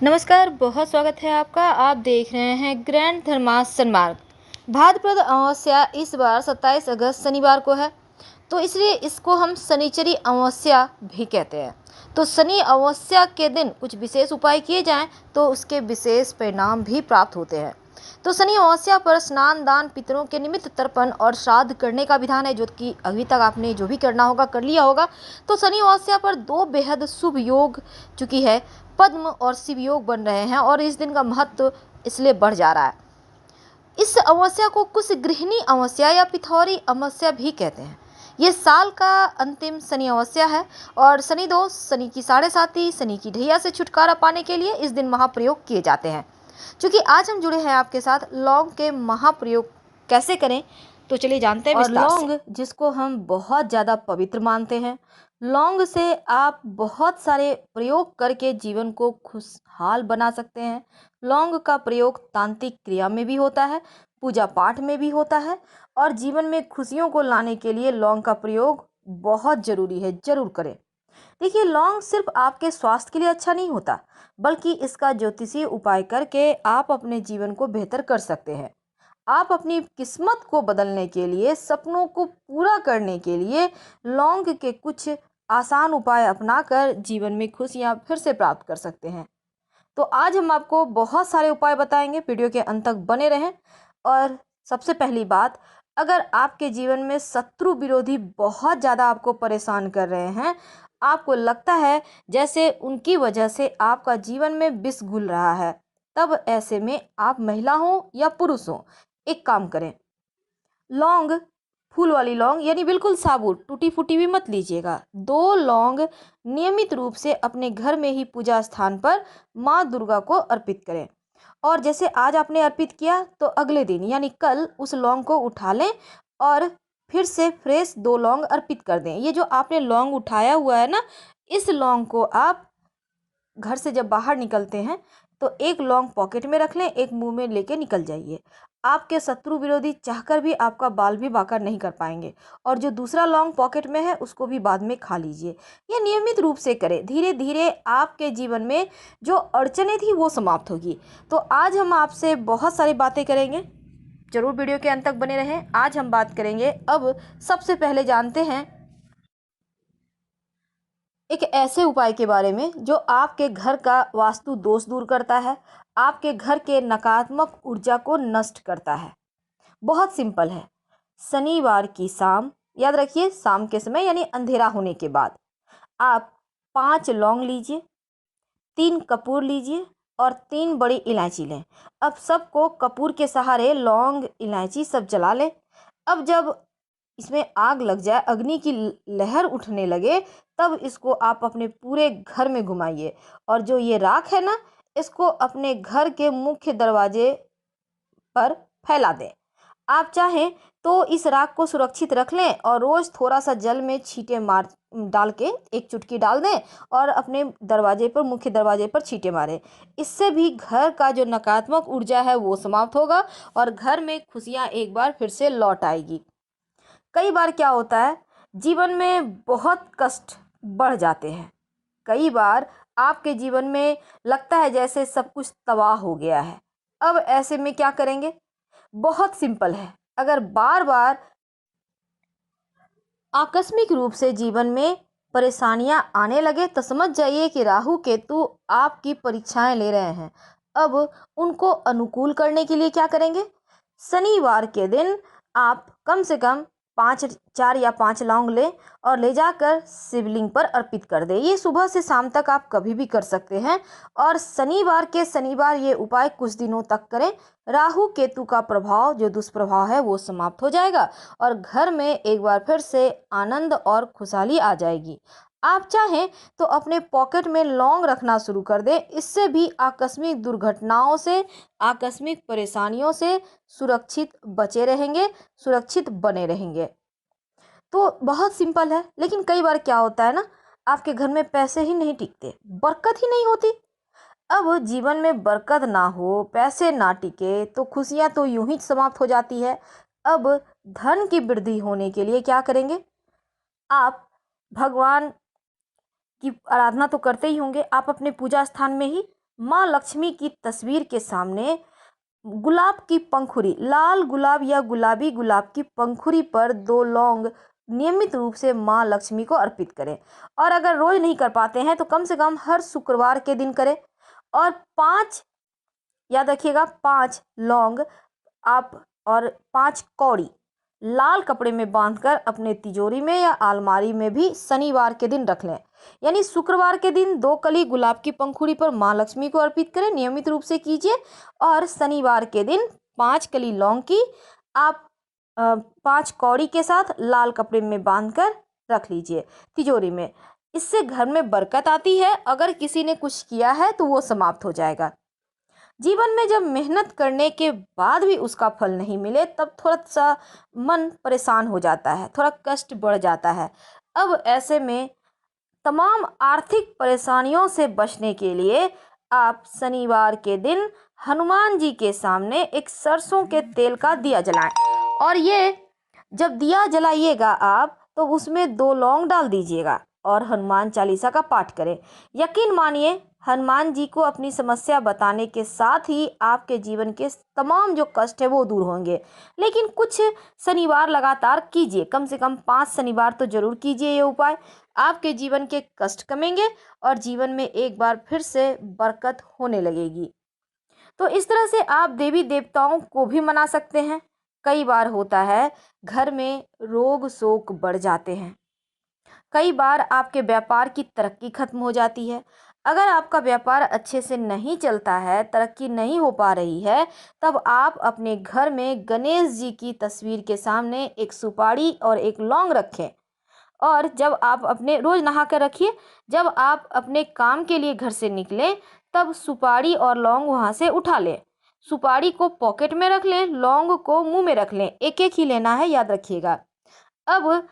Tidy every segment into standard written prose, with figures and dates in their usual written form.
नमस्कार, बहुत स्वागत है आपका। आप देख रहे हैं ग्रैंड धर्मास सन्मार्ग। भाद्रपद अमावस्या इस बार 27 अगस्त शनिवार को है, तो इसलिए इसको हम शनिचरी अमावस्या भी कहते हैं। तो शनि अमावस्या के दिन कुछ विशेष उपाय किए जाएं तो उसके विशेष परिणाम भी प्राप्त होते हैं। तो शनि अमावस्या पर स्नान, दान, पितरों के निमित्त तर्पण और श्राद्ध करने का विधान है, जो कि अभी तक आपने जो भी करना होगा कर लिया होगा। तो शनि अमावस्या पर दो बेहद शुभ योग चुकी है, पद्म और शिव योग बन रहे हैं और इस दिन का महत्व इसलिए बढ़ जा रहा है। इस अमावस्या को कुछ गृहिणी अमावस्या या पिथौरी अमावस्या भी कहते हैं। ये साल का अंतिम शनि अमावस्या है और शनि दोष, शनि की साढ़े साती, शनि की ढैया से छुटकारा पाने के लिए इस दिन महाप्रयोग किए जाते हैं। क्योंकि आज हम जुड़े हैं आपके साथ लौंग के महाप्रयोग कैसे करें, तो चलिए जानते हैं विस्तार से। लौंग जिसको हम बहुत ज़्यादा पवित्र मानते हैं, लौंग से आप बहुत सारे प्रयोग करके जीवन को खुशहाल बना सकते हैं। लौंग का प्रयोग तांत्रिक क्रिया में भी होता है, पूजा पाठ में भी होता है और जीवन में खुशियों को लाने के लिए लौंग का प्रयोग बहुत जरूरी है, जरूर करें। देखिए, लौंग सिर्फ आपके स्वास्थ्य के लिए अच्छा नहीं होता, बल्कि इसका ज्योतिषीय उपाय करके आप अपने जीवन को बेहतर कर सकते हैं। आप अपनी किस्मत को बदलने के लिए, सपनों को पूरा करने के लिए लौंग के कुछ आसान उपाय अपनाकर जीवन में खुशियां फिर से प्राप्त कर सकते हैं। तो आज हम आपको बहुत सारे उपाय बताएंगे, वीडियो के अंत तक बने रहें। और सबसे पहली बात, अगर आपके जीवन में शत्रु विरोधी बहुत ज़्यादा आपको परेशान कर रहे हैं, आपको लगता है जैसे उनकी वजह से आपका जीवन में विष घुल रहा है, तब ऐसे में आप महिला हो या पुरुष हो, एक काम करें। लौंग, फूल वाली लौंग यानी बिल्कुल साबुत, टूटी फूटी भी मत लीजिएगा। 2 लौंग नियमित रूप से अपने घर में ही पूजा स्थान पर माँ दुर्गा को अर्पित करें। और जैसे आज आपने अर्पित किया, तो अगले दिन यानी कल उस लौंग को उठा लें और फिर से फ्रेश 2 लौंग अर्पित कर दें। ये जो आपने लौंग उठाया हुआ है ना, इस लौंग को आप घर से जब बाहर निकलते हैं तो एक लौंग पॉकेट में रख लें, एक मुंह में लेके निकल जाइए। आपके शत्रु विरोधी चाहकर भी आपका बाल भी बांका नहीं कर पाएंगे। और जो दूसरा लौंग पॉकेट में है उसको भी बाद में खा लीजिए। ये नियमित रूप से करें, धीरे धीरे आपके जीवन में जो अड़चने थी वो समाप्त होगी। तो आज हम आपसे बहुत सारी बातें करेंगे, जरूर वीडियो के अंत तक बने रहें। आज हम बात करेंगे, अब सबसे पहले जानते हैं एक ऐसे उपाय के बारे में जो आपके घर का वास्तु दोष दूर करता है, आपके घर के नकारात्मक ऊर्जा को नष्ट करता है। बहुत सिंपल है। शनिवार की शाम, याद रखिए शाम के समय यानी अंधेरा होने के बाद, आप 5 लौंग लीजिए, 3 कपूर लीजिए और 3 बड़ी इलायची लें। अब सबको कपूर के सहारे लौंग इलायची सब जला लें। अब जब इसमें आग लग जाए, अग्नि की लहर उठने लगे, तब इसको आप अपने पूरे घर में घुमाइए और जो ये राख है ना, इसको अपने घर के मुख्य दरवाजे पर फैला दें। आप चाहें तो इस राख को सुरक्षित रख लें और रोज थोड़ा सा जल में छींटे मार डाल के, एक चुटकी डाल दें और अपने दरवाजे पर, मुख्य दरवाजे पर छींटे मारें। इससे भी घर का जो नकारात्मक ऊर्जा है वो समाप्त होगा और घर में खुशियां एक बार फिर से लौट आएगी। कई बार क्या होता है, जीवन में बहुत कष्ट बढ़ जाते हैं। कई बार आपके जीवन में लगता है जैसे सब कुछ तबाह हो गया है। अब ऐसे में क्या करेंगे? बहुत सिंपल है। अगर बार बार आकस्मिक रूप से जीवन में परेशानियां आने लगे, तो समझ जाइए कि राहु केतु आपकी परीक्षाएं ले रहे हैं। अब उनको अनुकूल करने के लिए क्या करेंगे? शनिवार के दिन आप कम से कम 4 या 5 लौंग लें और ले जाकर शिवलिंग पर अर्पित कर दें। ये सुबह से शाम तक आप कभी भी कर सकते हैं और शनिवार के शनिवार ये उपाय कुछ दिनों तक करें। राहु केतु का प्रभाव, जो दुष्प्रभाव है, वो समाप्त हो जाएगा और घर में एक बार फिर से आनंद और खुशहाली आ जाएगी। आप चाहें तो अपने पॉकेट में लौंग रखना शुरू कर दें। इससे भी आकस्मिक दुर्घटनाओं से, आकस्मिक परेशानियों से सुरक्षित बचे रहेंगे, सुरक्षित बने रहेंगे। तो बहुत सिंपल है, लेकिन कई बार क्या होता है ना, आपके घर में पैसे ही नहीं टिकते, बरकत ही नहीं होती। अब जीवन में बरकत ना हो, पैसे ना टिके, तो खुशियां तो यूं ही समाप्त हो जाती है। अब धन की वृद्धि होने के लिए क्या करेंगे? आप भगवान की आराधना तो करते ही होंगे, आप अपने पूजा स्थान में ही माँ लक्ष्मी की तस्वीर के सामने गुलाब की पंखुड़ी, लाल गुलाब या गुलाबी गुलाब की पंखुड़ी पर 2 लौंग नियमित रूप से माँ लक्ष्मी को अर्पित करें। और अगर रोज नहीं कर पाते हैं तो कम से कम हर शुक्रवार के दिन करें। और 5, याद रखिएगा, 5 लौंग आप और 5 कौड़ी लाल कपड़े में बांधकर अपने तिजोरी में या अलमारी में भी शनिवार के दिन रख लें। यानी शुक्रवार के दिन 2 कली गुलाब की पंखुड़ी पर माँ लक्ष्मी को अर्पित करें, नियमित रूप से कीजिए। और शनिवार के दिन 5 कली लौंग की आप 5 कौड़ी के साथ लाल कपड़े में बांधकर रख लीजिए तिजोरी में। इससे घर में बरकत आती है। अगर किसी ने कुछ किया है तो वो समाप्त हो जाएगा। जीवन में जब मेहनत करने के बाद भी उसका फल नहीं मिले तब थोड़ा सा मन परेशान हो जाता है, थोड़ा कष्ट बढ़ जाता है। अब ऐसे में तमाम आर्थिक परेशानियों से बचने के लिए आप शनिवार के दिन हनुमान जी के सामने एक सरसों के तेल का दिया जलाएं। और ये जब दिया जलाइएगा आप तो उसमें 2 लौंग डाल दीजिएगा और हनुमान चालीसा का पाठ करें। यकीन मानिए, हनुमान जी को अपनी समस्या बताने के साथ ही आपके जीवन के तमाम जो कष्ट है वो दूर होंगे। लेकिन कुछ शनिवार लगातार कीजिए, कम से कम 5 शनिवार तो जरूर कीजिए ये उपाय। आपके जीवन के कष्ट कमेंगे और जीवन में एक बार फिर से बरकत होने लगेगी। तो इस तरह से आप देवी देवताओं को भी मना सकते हैं। कई बार होता है घर में रोग शोक बढ़ जाते हैं, कई बार आपके व्यापार की तरक्की खत्म हो जाती है। अगर आपका व्यापार अच्छे से नहीं चलता है, तरक्की नहीं हो पा रही है, तब आप अपने घर में गणेश जी की तस्वीर के सामने एक सुपारी और एक लौंग रखें। और जब आप अपने रोज नहा कर रखिए, जब आप अपने काम के लिए घर से निकलें तब सुपारी और लौंग वहां से उठा लें। सुपारी को पॉकेट में रख लें, लौंग को मुंह में रख लें, एक एक ही लेना है, याद रखिएगा। अब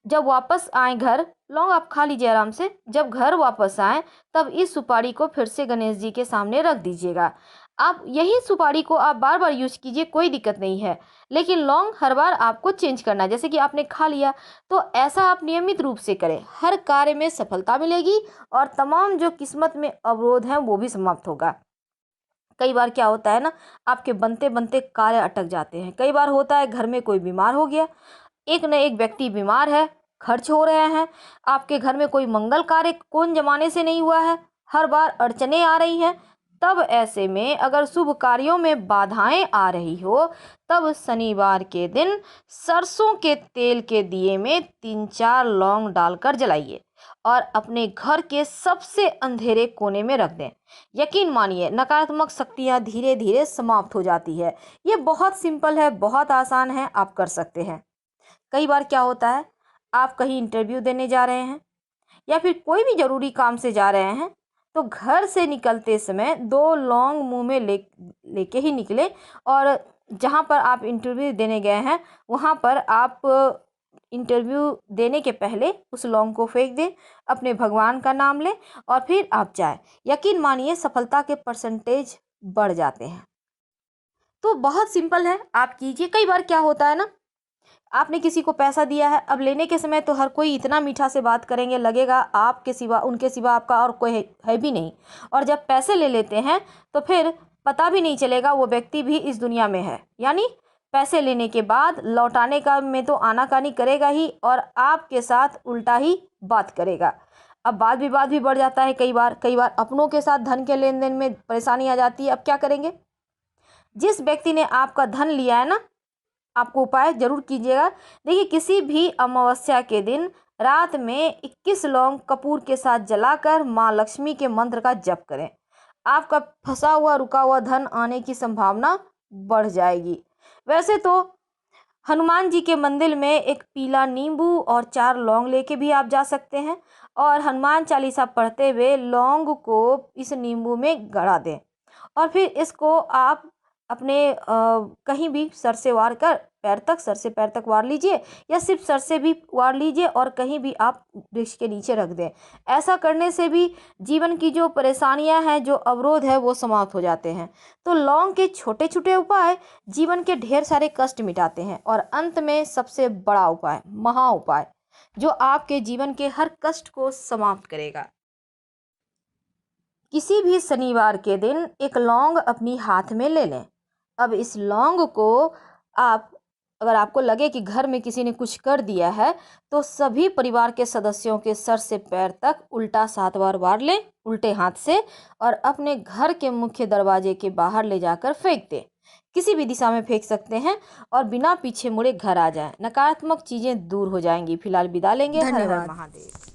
जब वापस आए घर, लौंग आप खा लीजिए आराम से। जब घर वापस आए तब इस सुपारी को फिर से गणेश जी के सामने रख दीजिएगा। आप यही सुपारी को आप बार बार यूज कीजिए, कोई दिक्कत नहीं है। लेकिन लौंग हर बार आपको चेंज करना है। जैसे कि आपने खा लिया तो ऐसा आप नियमित रूप से करें, हर कार्य में सफलता मिलेगी और तमाम जो किस्मत में अवरोध हैं वो भी समाप्त होगा। कई बार क्या होता है ना, आपके बनते बनते कार्य अटक जाते हैं। कई बार होता है घर में कोई बीमार हो गया, एक न एक व्यक्ति बीमार है, खर्च हो रहे हैं, आपके घर में कोई मंगल कार्य कौन जमाने से नहीं हुआ है, हर बार अड़चने आ रही हैं। तब ऐसे में अगर शुभ कार्यों में बाधाएं आ रही हो तब शनिवार के दिन सरसों के तेल के दिए में 3-4 लौंग डालकर जलाइए और अपने घर के सबसे अंधेरे कोने में रख दें। यकीन मानिए, नकारात्मक शक्तियां धीरे धीरे समाप्त हो जाती है। ये बहुत सिंपल है, बहुत आसान है, आप कर सकते हैं। कई बार क्या होता है, आप कहीं इंटरव्यू देने जा रहे हैं या फिर कोई भी ज़रूरी काम से जा रहे हैं तो घर से निकलते समय 2 लौंग मुंह में लेके ही निकले। और जहां पर आप इंटरव्यू देने गए हैं वहां पर आप इंटरव्यू देने के पहले उस लौंग को फेंक दें, अपने भगवान का नाम लें और फिर आप जाएं। यकीन मानिए, सफलता के परसेंटेज बढ़ जाते हैं। तो बहुत सिंपल है, आप कीजिए। कई बार क्या होता है ना, आपने किसी को पैसा दिया है, अब लेने के समय तो हर कोई इतना मीठा से बात करेंगे, लगेगा आपके सिवा, उनके सिवा आपका और कोई है भी नहीं। और जब पैसे ले लेते हैं तो फिर पता भी नहीं चलेगा वो व्यक्ति भी इस दुनिया में है। यानी पैसे लेने के बाद लौटाने का में तो आनाकानी करेगा ही और आपके साथ उल्टा ही बात करेगा। अब वाद विवाद भी बढ़ जाता है। कई बार अपनों के साथ धन के लेन देन में परेशानी आ जाती है। अब क्या करेंगे, जिस व्यक्ति ने आपका धन लिया है ना, आपको उपाय जरूर कीजिएगा। देखिए, किसी भी अमावस्या के दिन रात में 21 लौंग कपूर के साथ जलाकर माँ लक्ष्मी के मंत्र का जप करें। आपका फंसा हुआ रुका हुआ धन आने की संभावना बढ़ जाएगी। वैसे तो हनुमान जी के मंदिर में एक पीला नींबू और 4 लौंग लेके भी आप जा सकते हैं और हनुमान चालीसा पढ़ते हुए लौंग को इस नींबू में गड़ा दें और फिर इसको आप अपने कहीं भी सर से वार कर पैर तक, सर से पैर तक वार लीजिए या सिर्फ सर से भी वार लीजिए और कहीं भी आप वृक्ष के नीचे रख दें। ऐसा करने से भी जीवन की जो परेशानियां हैं, जो अवरोध है, वो समाप्त हो जाते हैं। तो लौंग के छोटे छोटे उपाय जीवन के ढेर सारे कष्ट मिटाते हैं और अंत में सबसे बड़ा उपाय, महा उपाय, जो आपके जीवन के हर कष्ट को समाप्त करेगा। किसी भी शनिवार के दिन एक लौंग अपनी हाथ में ले लें। अब इस लौंग को आप, अगर आपको लगे कि घर में किसी ने कुछ कर दिया है, तो सभी परिवार के सदस्यों के सर से पैर तक उल्टा 7 बार वार लें उल्टे हाथ से, और अपने घर के मुख्य दरवाजे के बाहर ले जाकर फेंक दें। किसी भी दिशा में फेंक सकते हैं और बिना पीछे मुड़े घर आ जाएं। नकारात्मक चीजें दूर हो जाएंगी। फिलहाल विदा लेंगे। हर हर धन्यवाद। महादेव।